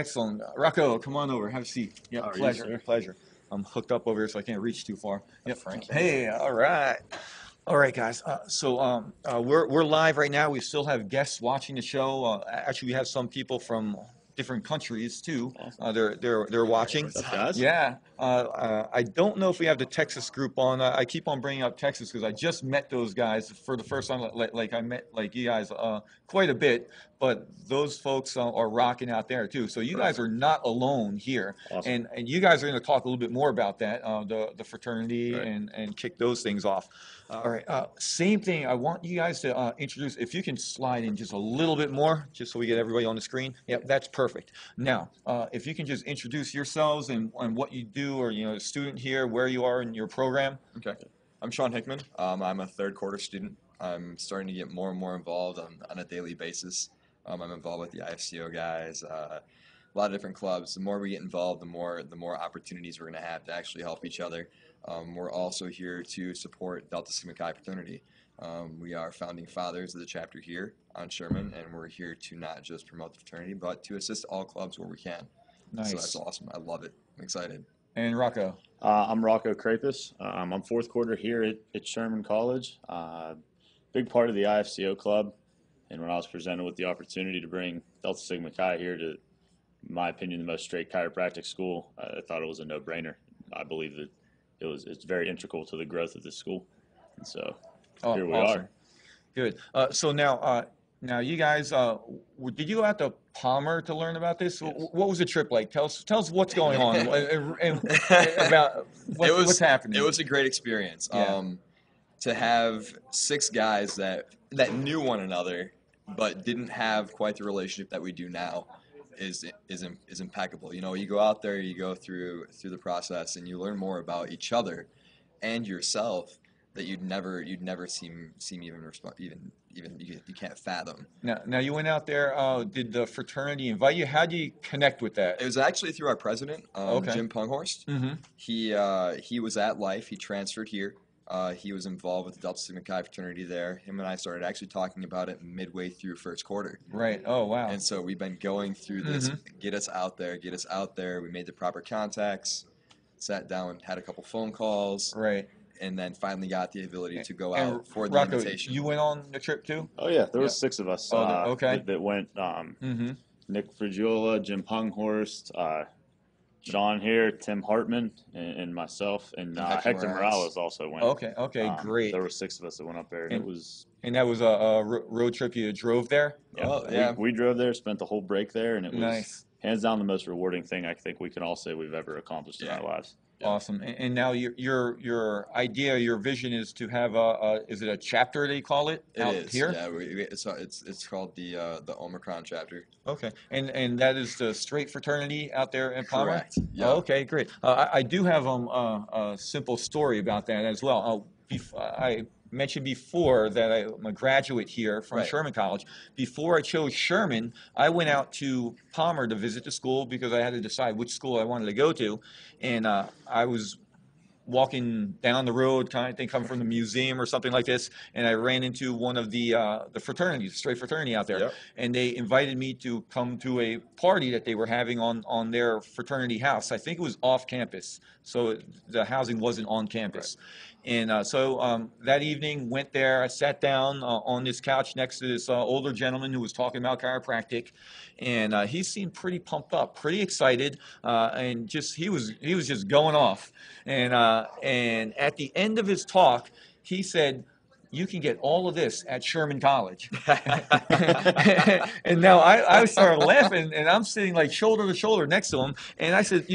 excellent. Rocco, come on over. Have a seat. Yeah, pleasure, you, pleasure. I'm hooked up over here, so I can't reach too far. Yep. Frank. Hey, all right. All right, guys. We're live right now. We still have guests watching the show. Actually, we have some people from different countries too. Awesome. They're watching. What's up, guys? Yeah. I don't know if we have the Texas group on. I keep on bringing up Texas because I just met those guys for the first time. Like I met like you guys quite a bit, but those folks are rocking out there too. So you guys are not alone here, Awesome. and you guys are going to talk a little bit more about that, the fraternity Right. and kick those things off. All right. Same thing. I want you guys to introduce, if you can slide in just a little bit more, just so we get everybody on the screen. Yep, that's perfect. Now, if you can just introduce yourselves and what you do, or a student here, where you are in your program. Okay. I'm Sean Hickman. I'm a third quarter student. I'm starting to get more and more involved on a daily basis. I'm involved with the IFCO guys, a lot of different clubs. The more we get involved, the more opportunities we're going to have to actually help each other. We're also here to support Delta Sigma Chi Fraternity. We are founding fathers of the chapter here on Sherman, and we're here to not just promote the fraternity, but to assist all clubs where we can. Nice. So that's awesome. I love it. I'm excited. And Rocco. I'm Rocco Crapis. I'm fourth quarter here at Sherman College. Big part of the IFCO club. And when I was presented with the opportunity to bring Delta Sigma Chi here to, in my opinion, the most straight chiropractic school, I thought it was a no-brainer. I believe that it's very integral to the growth of this school. And so here we awesome. are. Good. So now you guys, did you go out to Palmer to learn about this? Yes. What was the trip like? Tell us what's going on and about what's happening. It was a great experience. Yeah. To have 6 guys that knew one another but didn't have quite the relationship that we do now is impeccable. You go out there, you go through the process, and you learn more about each other and yourself that you'd never seem even you can't fathom. Now you went out there. Did the fraternity invite you? How do you connect with that? It was actually through our president, Okay. Jim Punghorst. Mm-hmm. He was at Life. He transferred here. He was involved with the Delta Sigma Chi fraternity there. Him and I started actually talking about it midway through first quarter. Right. Oh, wow. And so we've been going through this, get us out there. We made the proper contacts, sat down, had a couple phone calls. Right. And then finally got the ability to go And out for the Rocco, invitation. you went on the trip too? Oh, yeah. There was 6 of us okay. that went. Nick Frigiola, Jim Punghorst, John here, Tim Hartman, and myself, and Hector Morales also went. Okay, great. There were 6 of us that went up there, and it was. And that was a road trip you drove there? Yeah, Oh, yeah. We drove there, spent the whole break there, and it was Nice. hands down the most rewarding thing I think we can all say we've ever accomplished in our lives. Yeah. Awesome. And now your idea, your vision is to have is it a chapter they call it out It is. here? Yeah, it's called the Omicron chapter. Okay. And that is the straight fraternity out there in Palmer? Correct. Yeah. Oh, okay, great. I do have a simple story about that as well. I mentioned before that I'm a graduate here from Right. Sherman College. Before I chose Sherman, I went out to Palmer to visit the school because I had to decide which school I wanted to go to. And I was walking down the road, I think coming from the museum or something like this, and I ran into one of the fraternities, straight fraternity out there. Yep. And they invited me to come to a party that they were having on their fraternity house. I think it was off campus, so the housing wasn't on campus. Right. And so that evening, went there. I sat down on this couch next to this older gentleman who was talking about chiropractic, and he seemed pretty pumped up, pretty excited, and just he was just going off. And at the end of his talk, he said, "You can get all of this at Sherman College." And now I started laughing, and I'm sitting like shoulder to shoulder next to him, and I said,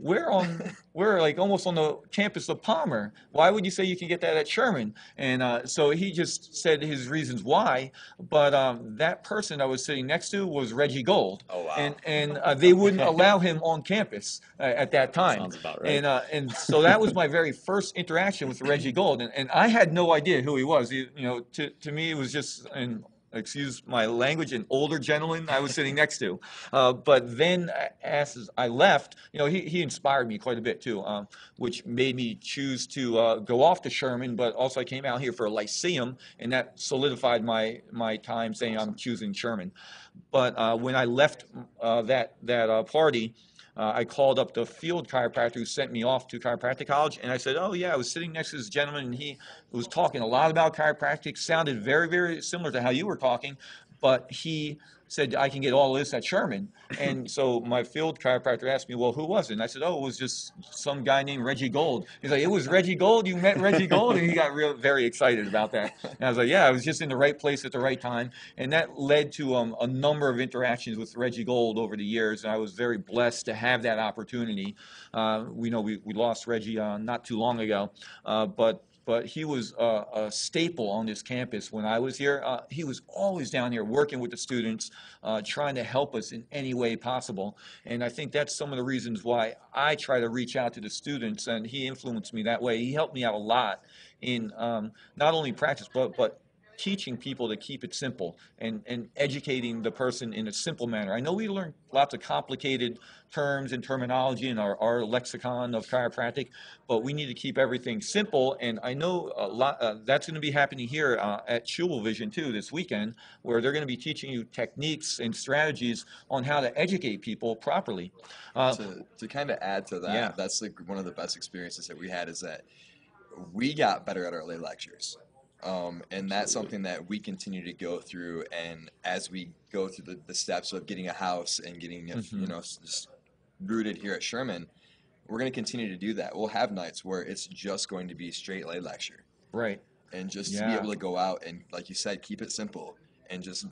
we're like almost on the campus of Palmer. Why would you say you can get that at Sherman? And so he just said his reasons why. But that person I was sitting next to was Reggie Gold. Oh, wow. And they wouldn't allow him on campus at that time. Sounds about right. And so that was my very first interaction with Reggie Gold. And I had no idea who he was. To me, it was just an excuse my language, an older gentleman I was sitting next to. But then as I left, he inspired me quite a bit too, which made me choose to go off to Sherman, but also I came out here for a lyceum, and that solidified my time saying I'm choosing Sherman. But when I left that party, I called up the field chiropractor who sent me off to chiropractic college, and I said, "Oh yeah, I was sitting next to this gentleman, and he was talking a lot about chiropractic. Sounded very, very similar to how you were talking, but he said I can get all this at Sherman." And so my field chiropractor asked me, "Well, who was it?" And I said, "Oh, it was just some guy named Reggie Gold." He's like, "It was Reggie Gold? You met Reggie Gold?" And he got very excited about that. And I was like, "Yeah, I was just in the right place at the right time." And that led to a number of interactions with Reggie Gold over the years. And I was very blessed to have that opportunity. We know we lost Reggie not too long ago, but he was a staple on this campus when I was here. He was always down here working with the students, trying to help us in any way possible. And I think that's some of the reasons why I try to reach out to the students, and he influenced me that way. He helped me out a lot in not only practice, but teaching people to keep it simple and educating the person in a simple manner. I know we learn lots of complicated terms and terminology in our lexicon of chiropractic, but we need to keep everything simple. And I know a lot that's going to be happening here at Schubel Vision too this weekend, where they're going to be teaching you techniques and strategies on how to educate people properly. To kind of add to that, Yeah. that's like one of the best experiences that we had is that we got better at our lay lectures. And that's something that we continue to go through. And as we go through the steps of getting a house and getting, just rooted here at Sherman, we're going to continue to do that. We'll have nights where it's just going to be straight lay lecture. Right. And just to be able to go out and, like you said, keep it simple and just,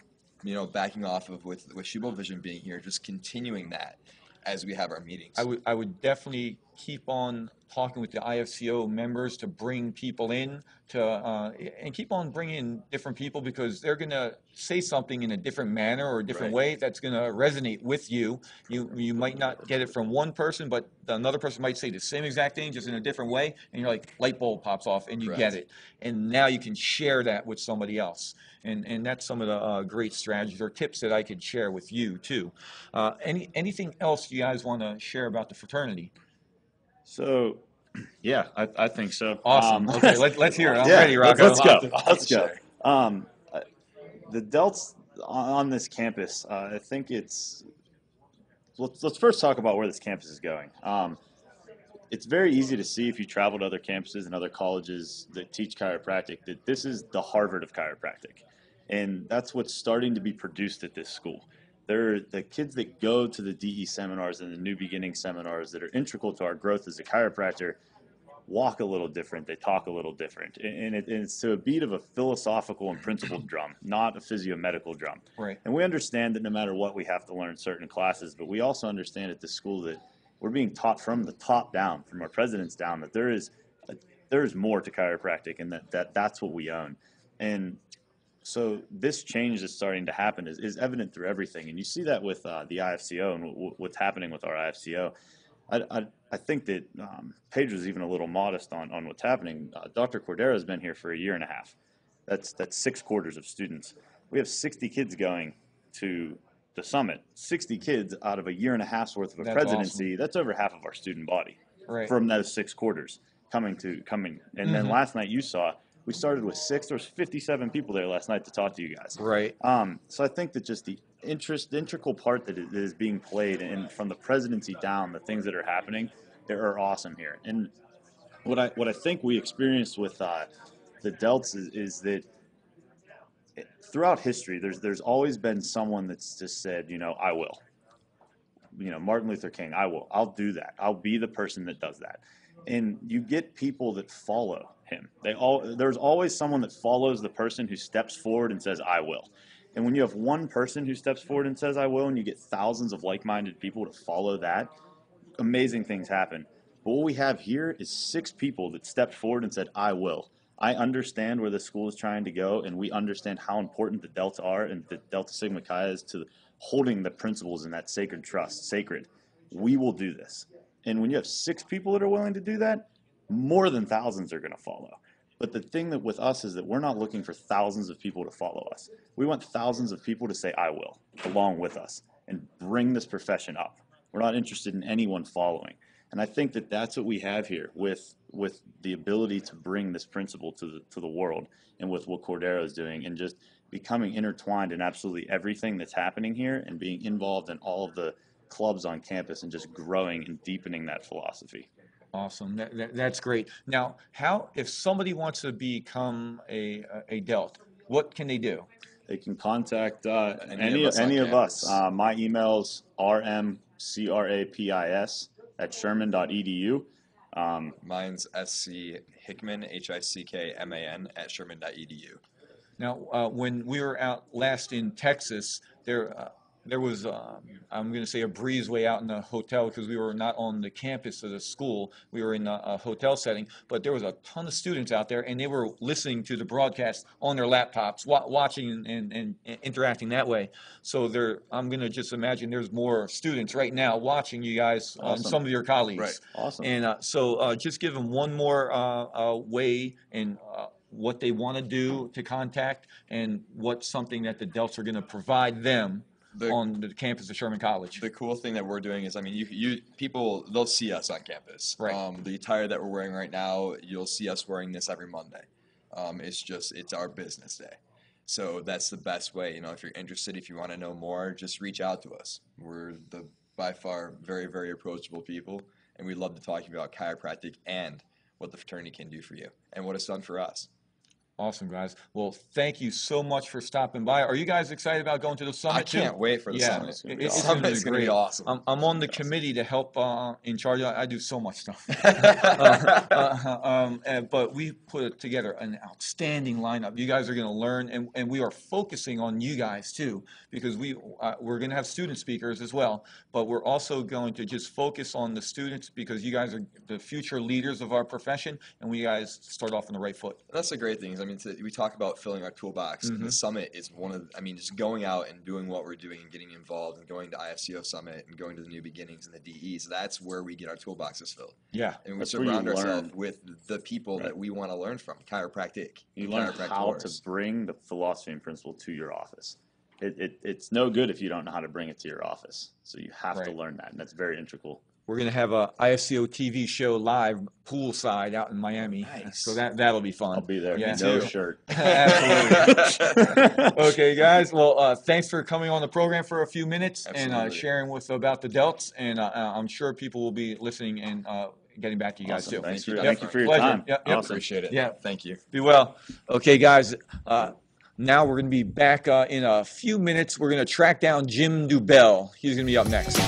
backing off of with Schubel Vision being here, just continuing that as we have our meetings. I would definitely keep on talking with the IFCO members to bring people in and keep on bringing in different people, because they're going to say something in a different manner or a different way that's going to resonate with you. You might not get it from one person, but another person might say the same exact thing just in a different way, and you're like, light bulb pops off and you get it. And now you can share that with somebody else. And that's some of the great strategies or tips that I could share with you too. Anything else you guys want to share about the fraternity? So, yeah, I think so. Awesome. Okay, let's hear it. I'm yeah, ready, Rocco. Let's go. The Delts on this campus, I think let's first talk about where this campus is going. It's very easy to see if you travel to other campuses and other colleges that teach chiropractic that this is the Harvard of chiropractic. And that's what's starting to be produced at this school. They're the kids that go to the DE seminars and the New Beginning seminars that are integral to our growth as a chiropractor walk a little different. They talk a little different. And it's to a beat of a philosophical and principled drum, not a physiomedical drum. Right. And we understand that no matter what, we have to learn certain classes, but we also understand at this school that we're being taught from the top down, from our presidents down, that there is more to chiropractic, and that's what we own. And so this change that's starting to happen is evident through everything. And you see that with the IFCO and what's happening with our IFCO. I think that Pedro's even a little modest on what's happening. Dr. Cordero has been here for a year and a half. That's 6 quarters of students. We have 60 kids going to the summit. 60 kids out of a year and a half's worth of a presidency. Awesome. That's over half of our student body from those 6 quarters coming. And then last night you saw, we started with 6. There was 57 people there last night to talk to you guys. Right. So I think that just the integral part that is being played, and from the presidency down, the things that are happening, they are awesome here. And what I think we experienced with the Delts is that throughout history, there's always been someone that's just said, I will. Martin Luther King, I will. I'll do that. I'll be the person that does that. And you get people that follow him. There's always someone that follows the person who steps forward and says, I will. And when you have one person who steps forward and says, I will, and you get thousands of like-minded people to follow that, amazing things happen. But what we have here is 6 people that stepped forward and said, I will. I understand where the school is trying to go, and we understand how important the Delta are and the Delta Sigma Chi is to holding the principles in that sacred trust, sacred. We will do this. And when you have 6 people that are willing to do that, more than thousands are going to follow. But the thing that with us is that we're not looking for thousands of people to follow us. We want thousands of people to say, I will, along with us, and bring this profession up. We're not interested in anyone following. And I think that that's what we have here with the ability to bring this principle to the world, and with what Cordero is doing, and just becoming intertwined in absolutely everything that's happening here, and being involved in all of the clubs on campus, and just growing and deepening that philosophy. Awesome. That's great. Now, if somebody wants to become a Delt, what can they do? They can contact any of us. campus. My email's rmcrapis@sherman.edu. Mine's SC Hickman, HICKMAN @sherman.edu. Now, when we were out last in Texas, there was, I'm going to say, a breezeway out in the hotel, because we were not on the campus of the school. We were in a hotel setting, but there was a ton of students out there, and they were listening to the broadcast on their laptops, watching and interacting that way. So I'm going to just imagine there's more students right now watching you guys, and some of your colleagues. Right. Awesome. And so just give them one more way, and what they want to do to contact, and what's something that the Delts are going to provide them on the campus of Sherman College. The cool thing that we're doing is, I mean, people, they'll see us on campus. Right. The attire that we're wearing right now, you'll see us wearing this every Monday. It's our business day. So that's the best way. You know, if you're interested, if you want to know more, just reach out to us. We're by far very, very approachable people, and we love to talk to you about chiropractic and what the fraternity can do for you and what it's done for us. Awesome, guys. Well, thank you so much for stopping by. Are you guys excited about going to the summit? I can't wait for the summit. It's gonna The be awesome. summit is going to be great. awesome. I'm on the committee to help in charge. I do so much stuff. But we put together an outstanding lineup. You guys are going to learn, and we are focusing on you guys too, because we're going to have student speakers as well. But we're also going to just focus on the students, because you guys are the future leaders of our profession, and we guys start off on the right foot. That's the great thing. I mean, we talk about filling our toolbox, and the summit is one of, just going out and doing what we're doing and getting involved and going to IFCO Summit and going to the new beginnings and the DEs. That's where we get our toolboxes filled. Yeah. And we That's where you surround ourselves learn. with the people that we want to learn from. Chiropractic. You learn how to bring the philosophy and principle to your office. It's no good if you don't know how to bring it to your office. So you have to learn that, and that's very integral. We're going to have a IFCO-TV show live poolside out in Miami. Nice. So that'll be fun. I'll be there. Yeah. No too. shirt. Absolutely. Okay, guys. Well, thanks for coming on the program for a few minutes and Absolutely. sharing about the Delts. And I'm sure people will be listening and getting back to you guys Awesome. too. Thank Yep. you for your Pleasure. time. Yep. Awesome. Appreciate it. Yeah. Thank you. Be well. Okay, guys. Now we're going to be back in a few minutes. We're going to track down Jim Dubell. He's going to be up next.